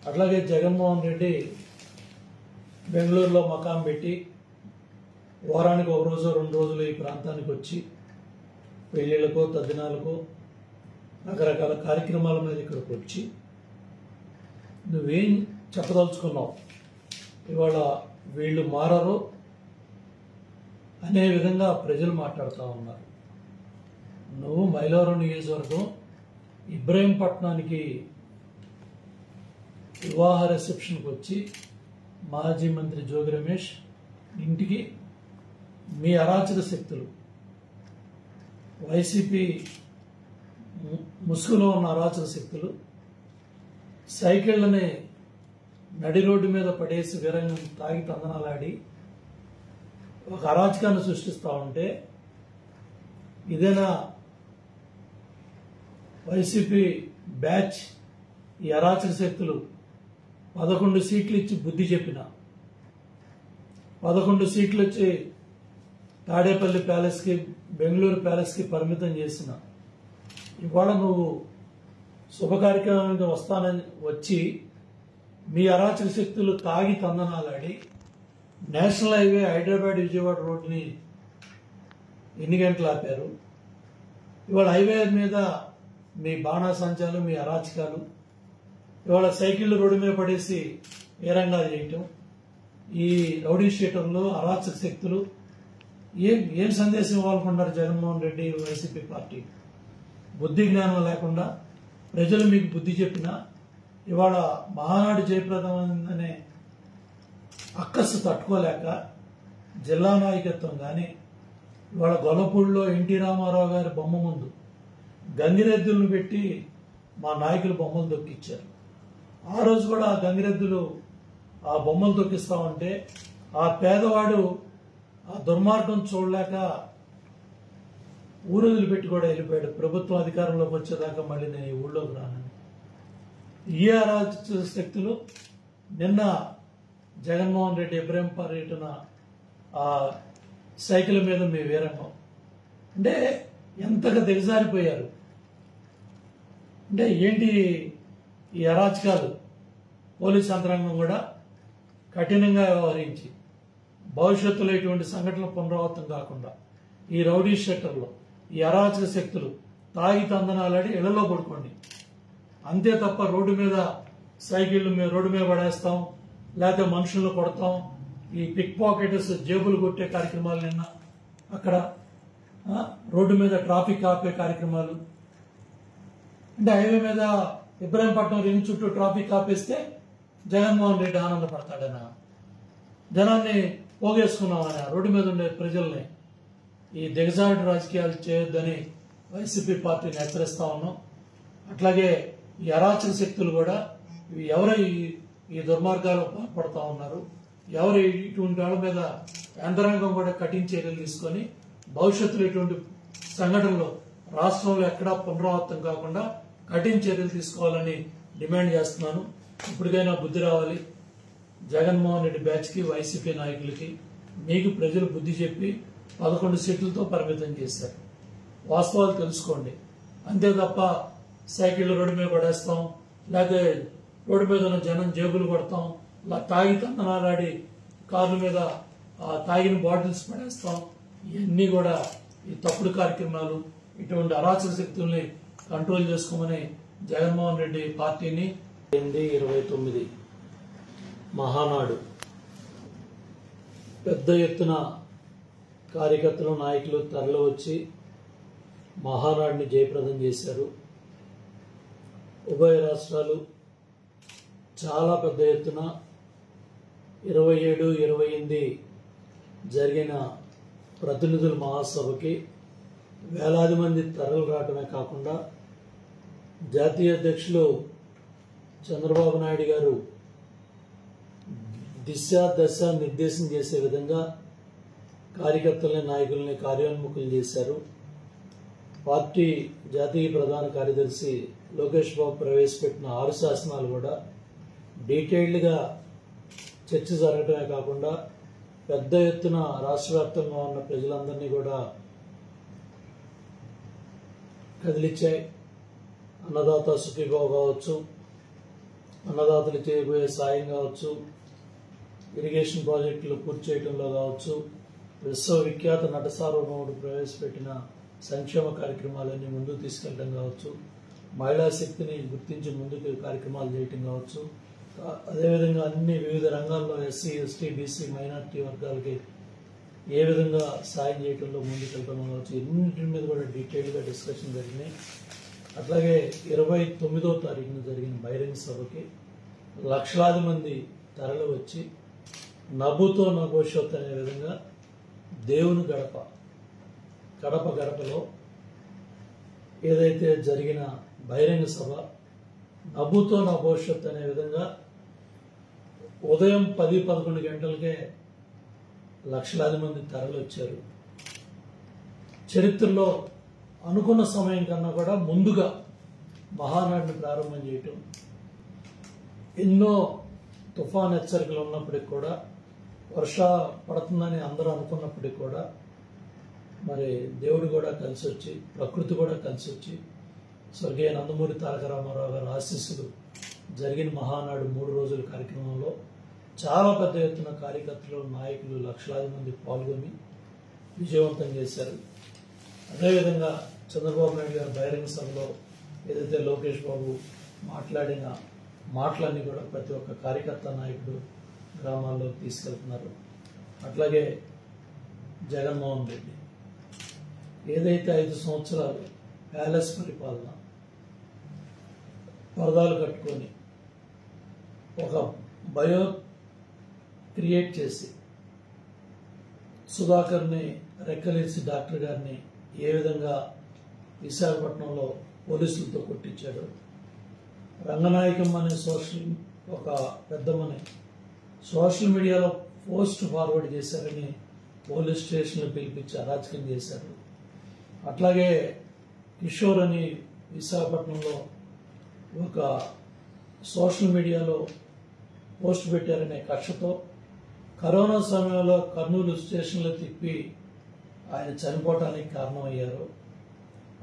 అట్లాగే జగన్మోహన్ రెడ్డి బెంగళూరులో మకాం పెట్టి వారానికి ఒక రోజు 2 రోజులు ఈ ప్రాంతానికి వచ్చి పెళ్లిళ్ళకో తద్దినాలకో రకరకాల కార్యక్రమాల మీద ఇక్కడికి వచ్చి నువ్వేం చెప్పదలుచుకున్నావు, ఇవాళ వీళ్ళు మారరు అనే విధంగా ప్రజలు మాట్లాడుతూ ఉన్నారు. నువ్వు మైలవరం నియోజకవర్గం ఇబ్రహీంపట్నానికి వివాహ రిసెప్షన్కి వచ్చి మాజీ మంత్రి జోగి రమేష్ ఇంటికి మీ అరాచక శక్తులు, వైసీపీ ముసుగులో ఉన్న అరాచక శక్తులు సైకిళ్లని నడి రోడ్డు మీద పడేసి విరంగం తాగి తందనాలాడి ఒక అరాచకాన్ని సృష్టిస్తూ ఉంటే ఇదేనా వైసీపీ బ్యాచ్? ఈ అరాచక శక్తులు 11 సీట్లు ఇచ్చి బుద్ధి చెప్పిన, 11 సీట్లు వచ్చి తాడేపల్లి ప్యాలెస్కి బెంగళూరు ప్యాలెస్కి పరిమితం చేసిన ఇవాళ నువ్వు శుభ కార్యక్రమానికి వస్తానని వచ్చి మీ అరాచక శక్తులు తాగి తందనాలాడి నేషనల్ హైవే హైదరాబాద్ విజయవాడ రోడ్డుని ఎన్ని గంటలు ఆపారు? ఇవాళ హైవే మీద మీ బాణాసంచాలు, మీ అరాచకాలు, ఇవాళ సైకిళ్ళు రోడ్డు మీద పడేసి ఏరంగాలు చేయటం, ఈ రౌడీ షీటర్లు అరాచక శక్తులు ఏం సందేశం ఇవ్వాలనుకున్నారు జగన్మోహన్ రెడ్డి వైసీపీ పార్టీ? బుద్ధి జ్ఞానం లేకుండా ప్రజలు మీకు బుద్ధి చెప్పినా ఇవాళ మహానాడు జయప్రదమనే అక్కస్సు తట్టుకోలేక జిల్లా నాయకత్వం కానీ ఇవాళ గొల్లపూడిలో ఎన్టీ రామారావు గారి బొమ్మ ముందు గంగిరెద్దులను పెట్టి మా నాయకులు బొమ్మలు దొక్కిచ్చారు. ఆ రోజు కూడా ఆ గంగిరెద్దులు ఆ బొమ్మలు దొక్కిస్తా ఉంటే ఆ పేదవాడు ఆ దుర్మార్గం చూడలేక ఊరుదులు పెట్టి కూడా వెళ్ళిపోయాడు. ప్రభుత్వం అధికారంలోకి వచ్చేదాకా మళ్ళీ నేను ఈ ఊళ్ళోకి రానని. ఈ అరాచక శక్తులు నిన్న జగన్మోహన్ రెడ్డి ఇబ్రహీం పర్యటన ఆ సైకిల్ మీద మీ వీరంగం అంటే ఎంతగా దిగజారిపోయారు అంటే ఏంటి ఈ అరాచకాలు? పోలీస్ యంత్రాంగం కూడా కఠినంగా వ్యవహరించి భవిష్యత్తులో ఇటువంటి సంఘటనలు పునరావృతం కాకుండా ఈ రౌడీ షెట్టర్లు, ఈ అరాచక శక్తులు తాగి తందనాలాడి ఇళ్లలో పడుకోండి అంతే తప్ప రోడ్డు మీద సైకిళ్లు మేము రోడ్డు మీద పడేస్తాం, లేకపోతే మనుషులను కొడతాం, ఈ పిక్ పాకెటర్స్ జేబులు కొట్టే కార్యక్రమాలు నిన్న అక్కడ రోడ్డు మీద ట్రాఫిక్ ఆపే కార్యక్రమాలు అంటే హైవే మీద ఇబ్రహీంపట్నం రింగ్ చుట్టూ ట్రాఫిక్ ఆపేస్తే జగన్మోహన్ రెడ్డి ఆనందపడతాడనా? జనాన్ని పోగేసుకున్నామని రోడ్డు మీద ఉండే ప్రజల్ని ఈ దిగజారుడు రాజకీయాలు చేయొద్దని వైసీపీ పార్టీని హెచ్చరిస్తా ఉన్నాం. అట్లాగే ఈ అరాచక శక్తులు కూడా ఎవరు ఈ దుర్మార్గాలు పాల్పడతా ఉన్నారు, ఎవరు ఇటువంటి వాళ్ళ మీద యంత్రాంగం కూడా కఠిన చర్యలు తీసుకొని భవిష్యత్తులో ఇటువంటి సంఘటనలు రాష్ట్రంలో ఎక్కడా పునరావృతం కాకుండా కఠిన చర్యలు తీసుకోవాలని డిమాండ్ చేస్తున్నాను. ఇప్పటికైనా బుద్ధి రావాలి జగన్మోహన్ రెడ్డి బ్యాచ్కి, వైసీపీ నాయకులకి. మీకు ప్రజలు బుద్ధి చెప్పి 11 సీట్లతో పరిమితం చేశారు. వాస్తవాలు తెలుసుకోండి అంతే తప్ప సైకిళ్ళు రోడ్డు మీద పడేస్తాం, లేకపోతే రోడ్డు మీద ఉన్న జనం జేబులు కొడతాం, తాగి తందనాలాడి కార్ల మీద తాగిన బాటిల్స్ పడేస్తాం, ఇవన్నీ కూడా ఈ తప్పుడు కార్యక్రమాలు. ఇటువంటి అరాచక శక్తుల్ని కంట్రోల్ చేసుకోమని జగన్మోహన్ రెడ్డి పార్టీని 29 మహానాడు పెద్ద ఎత్తున కార్యకర్తలు, నాయకులు తరలి వచ్చి మహానాడుని జయప్రదం చేశారు. ఉభయ రాష్ట్రాలు చాలా పెద్ద ఎత్తున 27, 28 జరిగిన ప్రతినిధుల మహాసభకి వేలాది మంది తరలి రావడమే కాకుండా జాతీయ అధ్యక్షులు చంద్రబాబు నాయుడు గారు దశ నిర్దేశం చేసే విధంగా కార్యకర్తలని, నాయకుల్ని కార్యోన్ముఖులు చేశారు. పార్టీ జాతీయ ప్రధాన కార్యదర్శి లోకేష్ బాబు ప్రవేశపెట్టిన 6 శాసనాలు కూడా డీటెయిల్డ్గా చర్చ జరగడమే కాకుండా పెద్ద ఎత్తున రాష్ట్ర వ్యాప్తంగా ఉన్న ప్రజలందరినీ కూడా కదిలిచ్చాయి. అన్నదాత సుఖీభావ కావచ్చు, అన్నదాతలు చేయబోయే సాయం కావచ్చు, ఇరిగేషన్ ప్రాజెక్టులు పూర్తి చేయడంలో కావచ్చు, విశ్వవిఖ్యాత నట సార్వభౌముడు ప్రవేశపెట్టిన సంక్షేమ కార్యక్రమాలన్నీ ముందుకు తీసుకెళ్ళడం కావచ్చు, మహిళా శక్తిని గుర్తించి ముందుకు కార్యక్రమాలు చేయటం కావచ్చు, అదేవిధంగా అన్ని వివిధ రంగాల్లో ఎస్సీ, ఎస్టీ, బీసీ, మైనార్టీ వర్గాలకి ఏ విధంగా సాయం చేయడంలో ముందుకెళ్ళడం కావచ్చు, ఎన్నింటి మీద కూడా డీటెయిల్గా డిస్కషన్ జరిగినాయి. అట్లాగే 29వ తారీఖున జరిగిన బహిరంగ సభకి లక్షలాది మంది తరలి వచ్చి నభూతో నభవిష్యత్ అనే విధంగా దేవుని గడప గడపలో ఏదైతే జరిగిన బహిరంగ సభ నభూతో నభవిష్యత్ అనే విధంగా ఉదయం 10-11 గంటలకే లక్షలాది మంది తరలి వచ్చారు. చరిత్రలో అనుకున్న సమయం కన్నా కూడా ముందుగా మహానాడిని ప్రారంభం చేయటం, ఎన్నో తుఫాన్ హెచ్చరికలు ఉన్నప్పటికీ కూడా, వర్ష పడుతుందని అందరూ అనుకున్నప్పటికీ కూడా మరి దేవుడు కూడా కలిసి వచ్చి, ప్రకృతి కూడా కలిసి వచ్చి, స్వర్గీయ నందమూరి తారక రామారావు గారి ఆశీస్సులు జరిగిన మహానాడు 3 రోజుల కార్యక్రమంలో చాలా పెద్ద ఎత్తున కార్యకర్తలు, నాయకులు లక్షలాది మంది పాల్గొని విజయవంతం చేశారు. అదేవిధంగా చంద్రబాబు నాయుడు గారి బహిరంగ సభలో ఏదైతే లోకేష్ బాబు మాట్లాడిన మాటలన్నీ కూడా ప్రతి ఒక్క కార్యకర్త, నాయకుడు గ్రామాల్లో తీసుకెళ్తున్నారు. అట్లాగే జగన్మోహన్ రెడ్డి ఏదైతే 5 సంవత్సరాలు ప్యాలెస్ పరిపాలన పరదాలు కట్టుకొని ఒక బయో క్రియేట్ చేసి సుధాకర్ని రెక్కలేసి డాక్టర్ గారిని ఏ విధంగా విశాఖపట్నంలో పోలీసులతో కొట్టించాడు, రంగనాయకం అనే ఒక పెద్దమ్మని సోషల్ మీడియాలో పోస్ట్ ఫార్వర్డ్ చేశారని పోలీస్ స్టేషన్లో పిలిపించి అరాచకం చేశారు. అట్లాగే కిషోర్ అని విశాఖపట్నంలో ఒక సోషల్ మీడియాలో పోస్ట్ పెట్టారనే కక్షతో కరోనా సమయంలో కర్నూలు స్టేషన్లో తిప్పి ఆయన చనిపోవటానికి కారణమయ్యారు.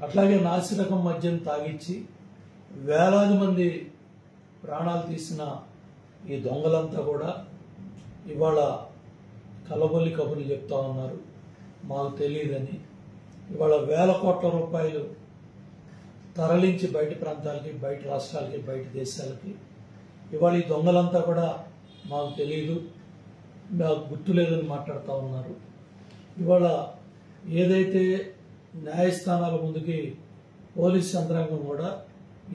అట్లాగే నాసిరకం మద్యం తాగిచ్చి వేలాది మంది ప్రాణాలు తీసిన ఈ దొంగలంతా కూడా ఇవాళ కలబొల్లి కబుర్లు చెప్తా ఉన్నారు, మాకు తెలియదని. ఇవాళ వేల కోట్ల రూపాయలు తరలించి బయట ప్రాంతాలకి, బయట రాష్ట్రాలకి, బయట దేశాలకి ఇవాళ ఈ దొంగలంతా కూడా మాకు తెలియదు, నాకు గుర్తులేదని మాట్లాడుతూ ఉన్నారు. ఇవాళ ఏదైతే న్యాయస్థానాల ముందుకి పోలీస్ యంత్రాంగం కూడా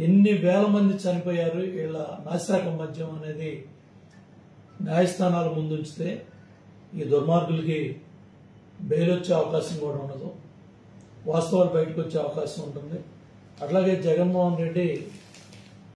ఎన్ని వేల మంది చనిపోయారు వీళ్ళ నాసిరకం మద్యం అనేది న్యాయస్థానాల ముందు ఉంచితే ఈ దుర్మార్గులకి బెయిల్ వచ్చే అవకాశం కూడా ఉండదు, వాస్తవాలు బయటకు వచ్చే అవకాశం ఉంటుంది. అట్లాగే జగన్మోహన్ రెడ్డి